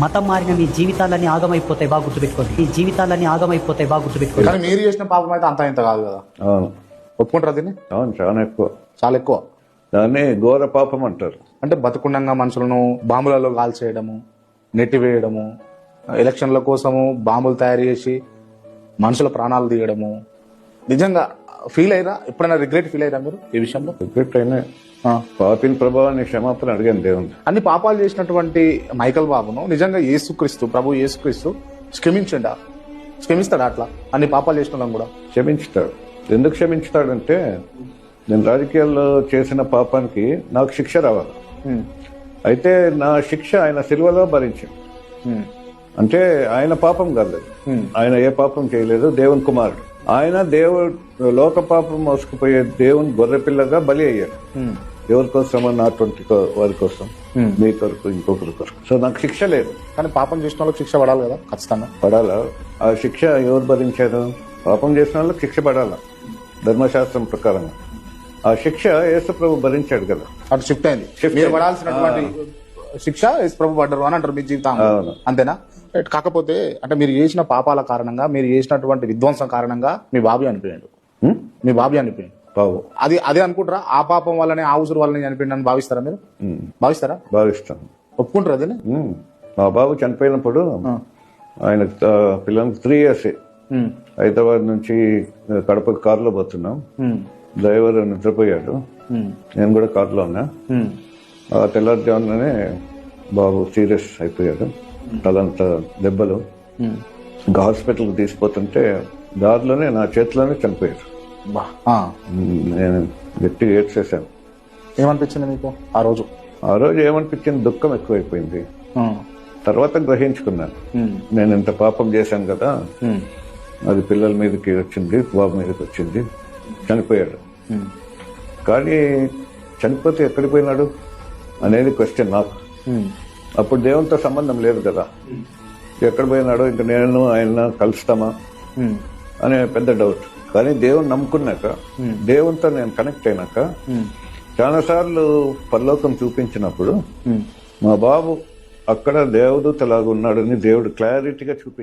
మతం మారిన మీ జీవితాలన్నీ ఆగమైపోతాయి, బాగా గుర్తుపెట్టుకోండి. ఈ జీవితాలన్నీ ఆగమైపోతాయి, బాగా గుర్తుపెట్టుకోండి. కానీ మీరు చేసిన పాపం అయితే అంత ఇంత కాదు కదా. అవును ఒప్పుకుంటారా దీన్ని? అవును, చాలా ఎక్కువ. చాలా ఎక్కువ. దాన్ని ఘోర పాపం అంటారు. అంటే బతుకుండంగా మనుషులను బాంబులలో కాల్చేయడము, నెట్టివేయడము, ఎలక్షన్ల కోసము బాంబులు తయారు చేసి మనుషుల ప్రాణాలు తీయడము. నిజంగా ఫీల్ అయ్యారా? ఎప్పుడైనా రిగ్రెట్ ఫీల్ అయ్యారా మీరు ఈ విషయంలో? రిగ్రెట్ అయినా పాపిన ప్రభావాన్ని క్షమాపణ అడిగాను దేవుని. అన్ని పాపాలు చేసినటువంటి మైకల్ బాబును నిజంగా యేసుక్రీస్తు, ప్రభు యేసుక్రీస్తు క్షమిస్తాడా? అట్లా అన్ని పాపాలు చేసిన వాళ్ళని కూడా క్షమించుతాడు. ఎందుకు క్షమించుతాడంటే, నేను రాజకీయాల్లో చేసిన పాపానికి నాకు శిక్ష రావాలి. అయితే నా శిక్ష ఆయన సిలువలో భరించింది. అంటే ఆయన పాపం కాదు, ఆయన ఏ పాపం చేయలేదు, దేవుని కుమారుడు. ఆయన దేవుడు లోక పాపం మోసుకుపోయే దేవుని గొర్రెపిల్లగా బలి అయ్యాడు. ఎవరి కోసం? నాటువంటి వారి కోసం, మీ కొరకు, ఇంకొకరి కోసం. సో నాకు శిక్ష లేదు. కానీ పాపం చేసిన వాళ్ళకి శిక్ష పడాలి కదా, ఖచ్చితంగా పడాలా? ఆ శిక్ష ఎవరు భరించారు? పాపం చేసిన వాళ్ళకి శిక్ష పడాలా ధర్మశాస్త్రం ప్రకారం. ఆ శిక్ష యేసు ప్రభు భరించాడు కదా. అటు షిఫ్ట్ అయింది. మీరు పడాల్సినటువంటి శిక్ష యేసు ప్రభు పడ్డారు అని అంటారు మీ జీవితం, అంతేనా? కాకపోతే అంటే మీరు చేసిన పాపాల కారణంగా, మీరు చేసినటువంటి విధ్వంసం కారణంగా మీ బాబు చనిపోయాడు. మీ బాబు చనిపోయాడు. బాబు అదే అనుకుంటారా? ఆ పాపం వల్లనే, ఆ ఉసురు వల్లనే చనిపోయింది అని భావిస్తారా మీరు? భావిస్తారా? భావిస్తాను. ఒప్పుకుంటారా అదే? మా బాబు చనిపోయినప్పుడు ఆయన పిల్లలకి 3 years హైదరాబాద్ నుంచి కడప కారులో పోతున్నాం. డ్రైవర్ నిద్రపోయాడు, నేను కూడా కారులో ఉన్నా. తెల్లారుజామునే బాబు సీరియస్ అయిపోయాడు, తలంతా దెబ్బలు. ఇంకా హాస్పిటల్కి తీసుకుపోతుంటే దారిలోనే నా చేతిలోనే చనిపోయాడు. నేను గట్టిగా ఏడ్చేసాను. ఏమనిపించింది మీకు ఆ రోజు? ఆ రోజు ఏమనిపించింది? దుఃఖం ఎక్కువైపోయింది. తర్వాత గ్రహించుకున్నాను, నేను ఇంత పాపం చేశాను కదా, అది పిల్లల మీదకి వచ్చింది, బాబు మీదకి వచ్చింది. చనిపోయాడు. కానీ చనిపోతే ఎక్కడికి పోయినాడు అనేది క్వశ్చన్ నాకు. అప్పుడు దేవునితో సంబంధం లేదు కదా, ఎక్కడ పోయినాడో, ఇంకా నేను ఆయన కలుస్తామా అనే పెద్ద డౌట్. కానీ దేవుని నమ్ముకున్నాక, దేవునితో నేను కనెక్ట్ అయినాక, చాలాసార్లు పరలోకం చూపించినప్పుడు మా బాబు అక్కడ దేవదూతలాగా ఉన్నాడని దేవుడు క్లారిటీగా చూపించాడు.